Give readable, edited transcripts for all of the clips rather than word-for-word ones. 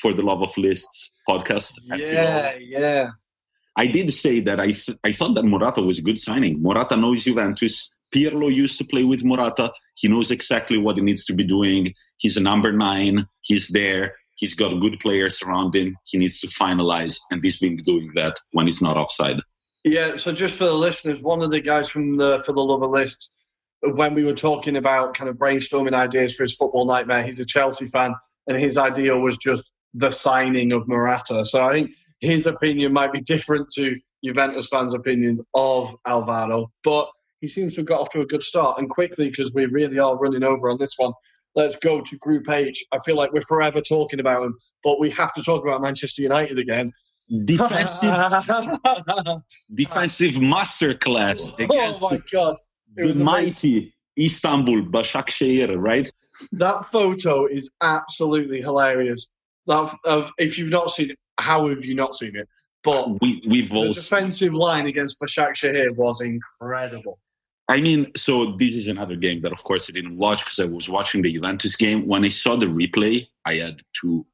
for the Love of Lists podcast. Yeah. I did say that I thought that Morata was a good signing. Morata knows Juventus. Pirlo used to play with Morata. He knows exactly what he needs to be doing. He's a number 9. He's there. He's got good players around him. He needs to finalize, and he's been doing that when he's not offside. Yeah, so just for the listeners, one of the guys For the Love of List, when we were talking about kind of brainstorming ideas for his football nightmare, he's a Chelsea fan, and his idea was just the signing of Morata. So I think his opinion might be different to Juventus fans' opinions of Alvaro, but he seems to have got off to a good start. And quickly, because we really are running over on this one, let's go to Group H. I feel like we're forever talking about him, but we have to talk about Manchester United again. Defensive masterclass against the mighty Istanbul Başakşehir, right? That photo is absolutely hilarious. If you've not seen it, how have you not seen it? But we've all the defensive line against Başakşehir was incredible. I mean, so this is another game that, of course, I didn't watch because I was watching the Juventus game. When I saw the replay, I had to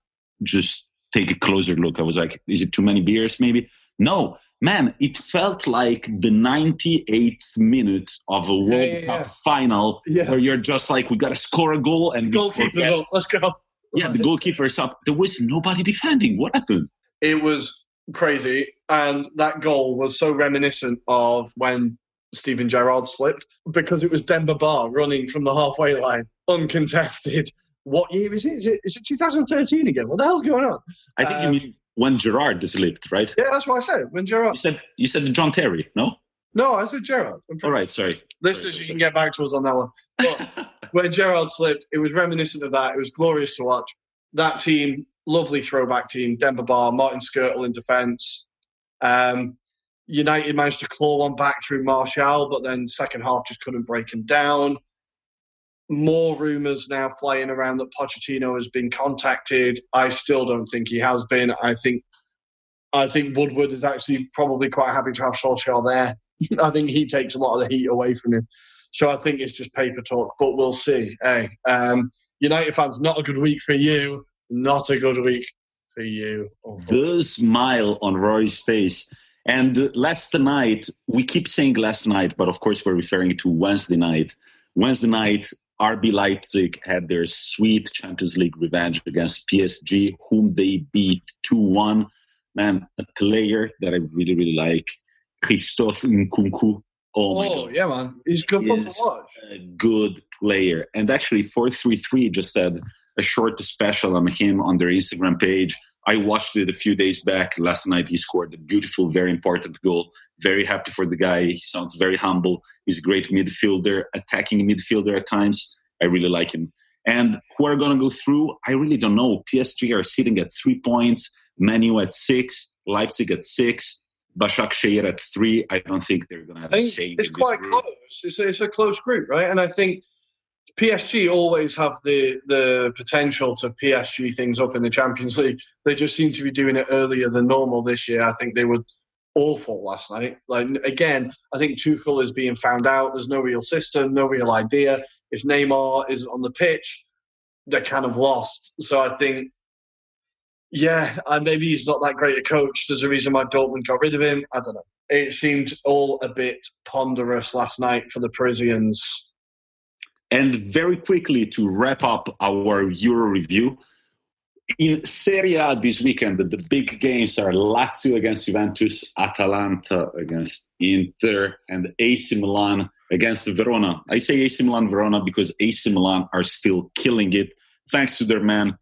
just take a closer look. I was like, is it too many beers maybe? No, man, it felt like the 98th minute of a World Cup final where you're just like, we got to score a goal and goalkeeper's up. Let's go. Yeah, the goalkeeper's up. There was nobody defending. What happened? It was crazy. And that goal was so reminiscent of when Steven Gerrard slipped, because it was Demba Ba running from the halfway line, uncontested. What year is it? Is it 2013 again? What the hell's going on? I think you mean when Gerrard slipped, right? Yeah, that's what I said. When Gerrard. You said John Terry, no? No, I said Gerrard. All right, sorry. Listeners, you can get back to us on that one. But when Gerrard slipped, it was reminiscent of that. It was glorious to watch. That team, lovely throwback team. Demba Ba, Martin Skrtel in defence. United managed to claw one back through Martial, but then second half just couldn't break him down. More rumours now flying around that Pochettino has been contacted. I still don't think he has been. I think Woodward is actually probably quite happy to have Solskjaer there. I think he takes a lot of the heat away from him. So I think it's just paper talk, but we'll see. Hey, United fans, not a good week for you. Not a good week for you. The smile on Roy's face. And last night, we keep saying last night, but of course we're referring to Wednesday night. Wednesday night, RB Leipzig had their sweet Champions League revenge against PSG, whom they beat 2-1. Man, a player that I really, really like, Christophe Nkunku. Oh my God. Yeah, man. He's good fun to watch. A good player. And actually, 433 just had a short special on him on their Instagram page. I watched it a few days back. Last night, he scored a beautiful, very important goal. Very happy for the guy. He sounds very humble. He's a great midfielder, attacking midfielder at times. I really like him. And who are going to go through? I really don't know. PSG are sitting at 3 points. Man U at 6. Leipzig at 6. Başakşehir at 3. I don't think they're going to have a say. It's quite close. It's a close group, right? And I think PSG always have the potential to PSG things up in the Champions League. They just seem to be doing it earlier than normal this year. I think they were awful last night. Like, again, I think Tuchel is being found out. There's no real system, no real idea. If Neymar isn't on the pitch, they're kind of lost. So I think, maybe he's not that great a coach. There's a reason why Dortmund got rid of him. I don't know. It seemed all a bit ponderous last night for the Parisians. And very quickly to wrap up our Euro review, in Serie A this weekend, the big games are Lazio against Juventus, Atalanta against Inter, and AC Milan against Verona. I say AC Milan-Verona because AC Milan are still killing it, thanks to their man,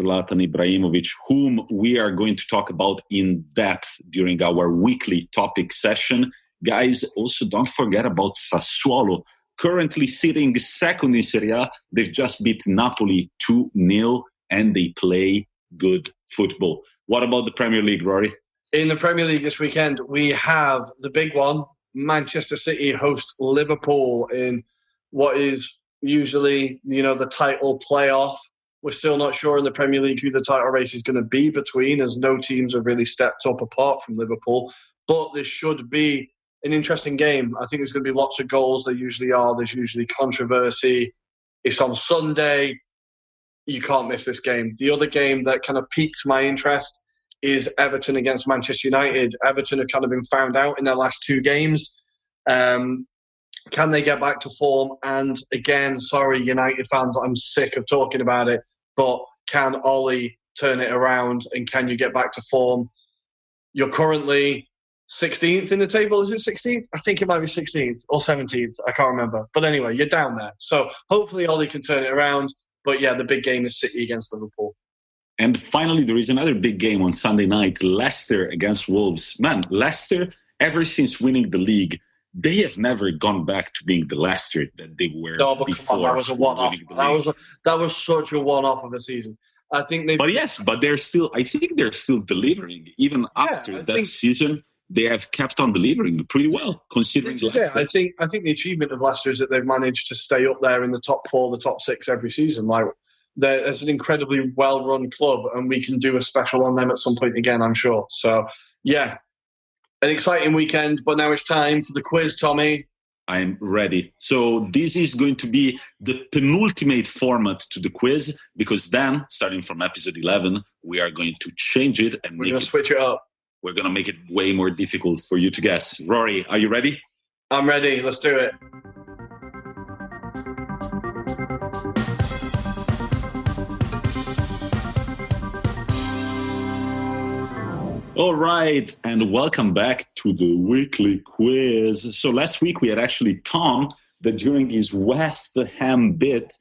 Zlatan Ibrahimovic, whom we are going to talk about in depth during our weekly topic session. Guys, also don't forget about Sassuolo. Currently sitting second in Serie A, they've just beat Napoli 2-0, and they play good football. What about the Premier League, Rory? In the Premier League this weekend, we have the big one. Manchester City host Liverpool in what is usually, the title playoff. We're still not sure in the Premier League who the title race is going to be between, as no teams have really stepped up apart from Liverpool. But this should be an interesting game. I think there's going to be lots of goals. There usually are. There's usually controversy. It's on Sunday. you can't miss this game. The other game that kind of piqued my interest is Everton against Manchester United. Everton have kind of been found out in their last 2 games. Can they get back to form? And again, sorry, United fans, I'm sick of talking about it, but can Ollie turn it around and can you get back to form? You're currently 16th in the table. Is it 16th? I think it might be 16th or 17th. I can't remember. But anyway, you're down there. So hopefully Ollie can turn it around. But yeah, the big game is City against Liverpool. And finally, there is another big game on Sunday night, Leicester against Wolves. Man, Leicester, ever since winning the league, they have never gone back to being the Leicester that they were before. Come on, that was a one-off. That was such a one-off of the season. I think but they're still. I think they're still delivering even after that season. They have kept on delivering pretty well, considering. I think the achievement of Leicester is that they've managed to stay up there in the top 4, the top 6 every season. Like, it's an incredibly well-run club, and we can do a special on them at some point again, I'm sure. So, yeah, an exciting weekend. But now it's time for the quiz, Tommy. I'm ready. So this is going to be the penultimate format to the quiz, because then, starting from episode 11, we are going to change it and we're going to switch it up. We're going to make it way more difficult for you to guess. Rory, are you ready? I'm ready. Let's do it. All right, and welcome back to the weekly quiz. So last week we had actually Tom, that during his West Ham bit,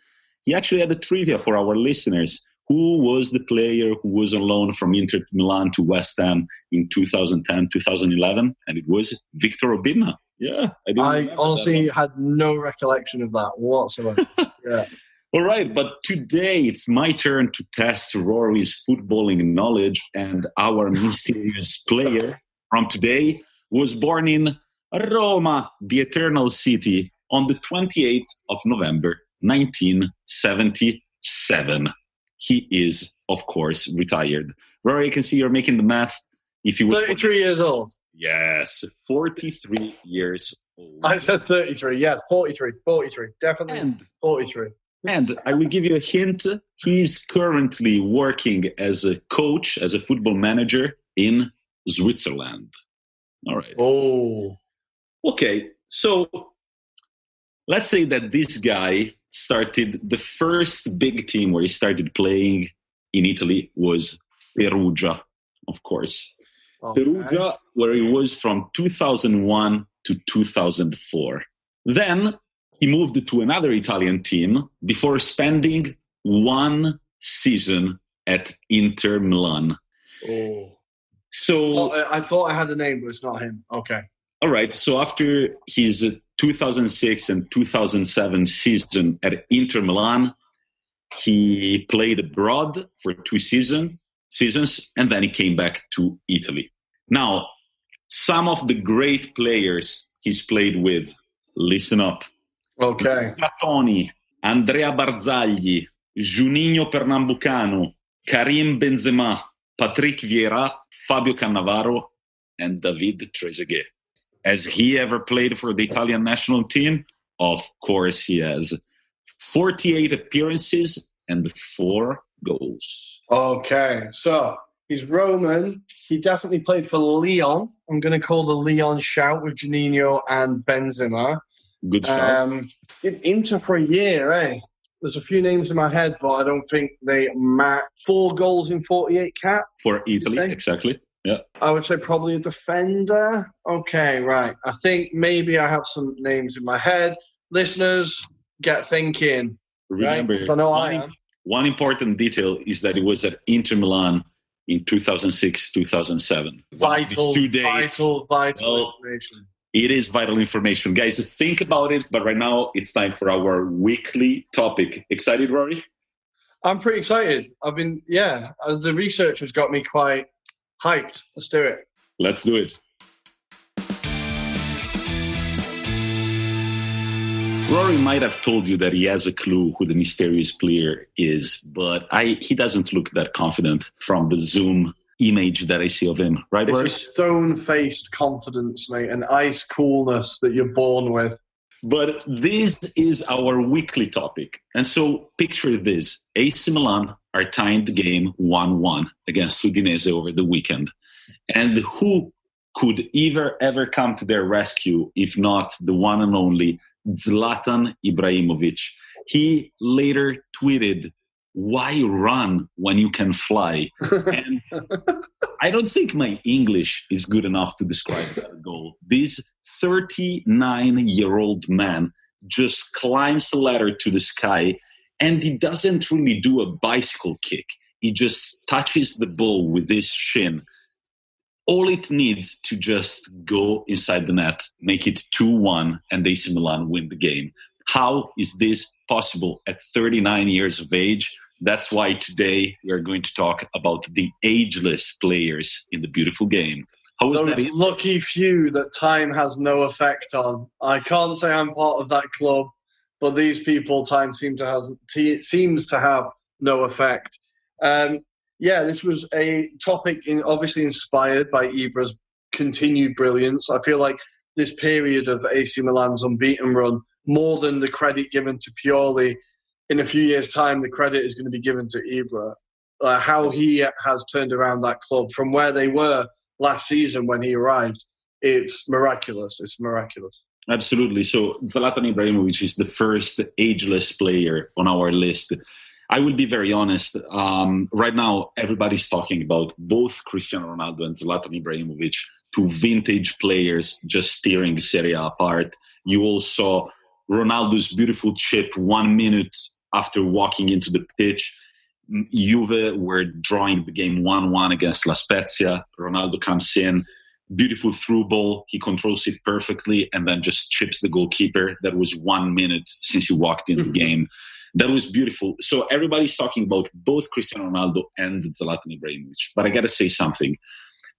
he actually had a trivia for our listeners. Who was the player who was on loan from Inter Milan to West Ham in 2010, 2011? And it was Victor Obinna. Yeah. I honestly had no recollection of that whatsoever. Yeah. All right, but today it's my turn to test Rory's footballing knowledge, and our mysterious player from today was born in Roma, the Eternal City, on the 28th of November, 1977. He is, of course, retired. Rory, I can see you're making the math. If you 33 years old. Yes, 43 years old. I said 33, yeah, 43, definitely 43. And I will give you a hint. He's currently working as a coach, as a football manager in Switzerland. All right. Oh. Okay, so let's say that this guy started, the first big team where he started playing in Italy was Perugia, of course. Okay. Perugia, where he was from 2001 to 2004. Then he moved to another Italian team before spending 1 season at Inter Milan. Oh. So I thought I had a name, but it's not him. Okay. All right. So after his 2006 and 2007 season at Inter Milan, he played abroad for 2 seasons, and then he came back to Italy. Now, some of the great players he's played with, listen up. Okay. Toni, Andrea Barzagli, Juninho Pernambucano, Karim Benzema, Patrick Vieira, Fabio Cannavaro, and David Trezeguet. Has he ever played for the Italian national team? Of course he has. 48 appearances and 4 goals. Okay, so he's Roman. He definitely played for Lyon. I'm going to call the Lyon shout with Juninho and Benzema. Good shout. Did Inter for a year, eh? There's a few names in my head, but I don't think they match. 4 goals in 48 caps. For Italy, exactly. Yeah. I would say probably a defender. Okay, right. I think maybe I have some names in my head. Listeners, get thinking. Remember, right? I know I am. One important detail is that it was at Inter Milan in 2006, 2007. Vital information. It is vital information. Guys, think about it, but right now it's time for our weekly topic. Excited, Rory? I'm pretty excited. The research has got me quite hyped. Let's do it. Let's do it. Rory might have told you that he has a clue who the mysterious player is, but he doesn't look that confident from the Zoom image that I see of him. Right, Rory? It's a stone-faced confidence, mate, and ice coolness that you're born with. But this is our weekly topic. And so picture this. AC Milan are tying the game 1-1 against Udinese over the weekend. And who could ever come to their rescue if not the one and only Zlatan Ibrahimovic? He later tweeted, "Why run when you can fly?" And I don't think my English is good enough to describe that goal. This 39-year-old man just climbs a ladder to the sky, and he doesn't really do a bicycle kick. He just touches the ball with his shin. All it needs to just go inside the net, make it 2-1, and AC Milan win the game. How is this possible at 39 years of age? That's why today we are going to talk about the ageless players in the beautiful game. How is that? Lucky few that time has no effect on. I can't say I'm part of that club, but these people, time seems to have no effect. This was a topic obviously inspired by Ibra's continued brilliance. I feel like this period of AC Milan's unbeaten run, more than the credit given to Pioli, in a few years' time, the credit is going to be given to Ibra. How he has turned around that club from where they were last season when he arrived, it's miraculous. It's miraculous. Absolutely. So Zlatan Ibrahimovic is the first ageless player on our list. I will be very honest. Right now, everybody's talking about both Cristiano Ronaldo and Zlatan Ibrahimovic, two vintage players just tearing the Serie A apart. You all saw Ronaldo's beautiful chip 1 minute after walking into the pitch. Juve were drawing the game 1-1 against La Spezia. Ronaldo comes in, beautiful through ball. He controls it perfectly and then just chips the goalkeeper. That was 1 minute since he walked in the game. That was beautiful. So everybody's talking about both Cristiano Ronaldo and Zlatan Ibrahimovic. But I got to say something.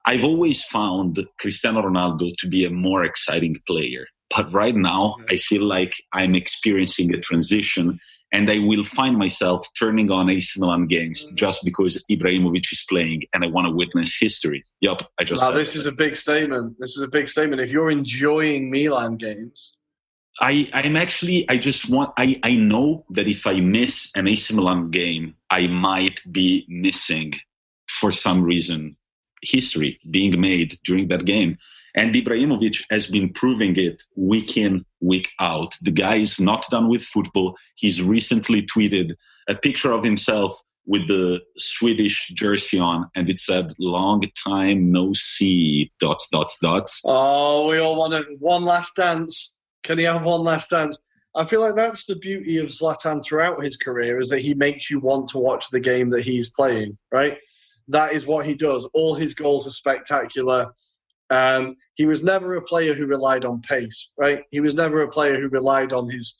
I've always found Cristiano Ronaldo to be a more exciting player. But right now, I feel like I'm experiencing a transition, and I will find myself turning on AC Milan games just because Ibrahimovic is playing and I want to witness history. Yup, I just said this is a big statement. This is a big statement. If you're enjoying Milan games, I know that if I miss an AC Milan game, I might be missing, for some reason, history being made during that game. And Ibrahimovic has been proving it week in, week out. The guy is not done with football. He's recently tweeted a picture of himself with the Swedish jersey on, and it said, "Long time no see, ... Oh, we all want one last dance. Can he have one last dance? I feel like that's the beauty of Zlatan throughout his career, is that he makes you want to watch the game that he's playing, right? That is what he does. All his goals are spectacular. He was never a player who relied on pace, right? He was never a player who relied on his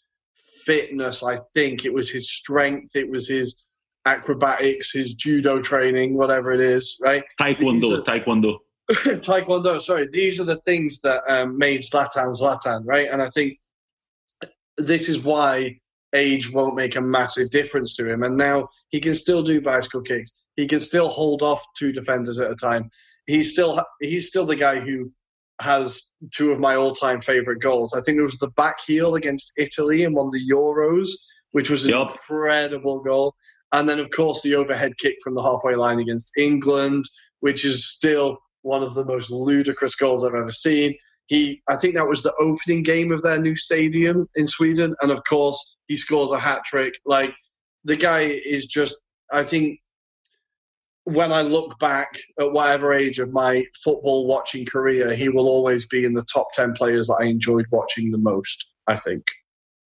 fitness, I think. It was his strength. It was his acrobatics, his judo training, whatever it is, right? Taekwondo. Taekwondo, sorry. These are the things that made Zlatan, right? And I think this is why age won't make a massive difference to him. And now he can still do bicycle kicks. He can still hold off two defenders at a time. He's still the guy who has two of my all-time favourite goals. I think it was the back heel against Italy in one of the Euros, which was an incredible goal. And then, of course, the overhead kick from the halfway line against England, which is still one of the most ludicrous goals I've ever seen. I think that was the opening game of their new stadium in Sweden. And, of course, he scores a hat-trick. Like, the guy is just, I think, when I look back at whatever age of my football watching career, he will always be in the top 10 players that I enjoyed watching the most, I think.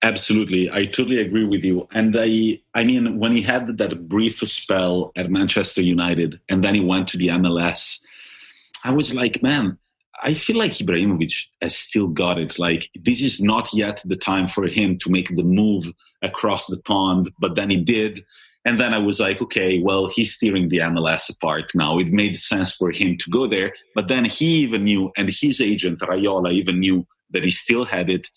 Absolutely. I totally agree with you. And I mean, when he had that brief spell at Manchester United and then he went to the MLS, I was like, man, I feel like Ibrahimovic has still got it. Like, this is not yet the time for him to make the move across the pond, but then he did. And then I was like, okay, well, he's steering the MLS apart now. It made sense for him to go there. But then he even knew, and his agent, Raiola, even knew that he still had it.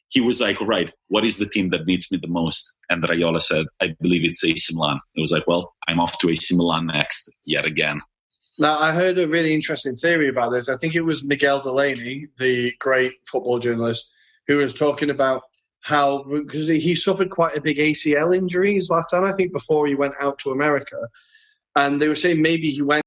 He was like, all right, what is the team that needs me the most? And Raiola said, I believe it's AC Milan. I was like, well, I'm off to AC Milan next, yet again. Now, I heard a really interesting theory about this. I think it was Miguel Delaney, the great football journalist, who was talking about how, because he suffered quite a big ACL injury, Zlatan, I think, before he went out to America. And they were saying maybe he went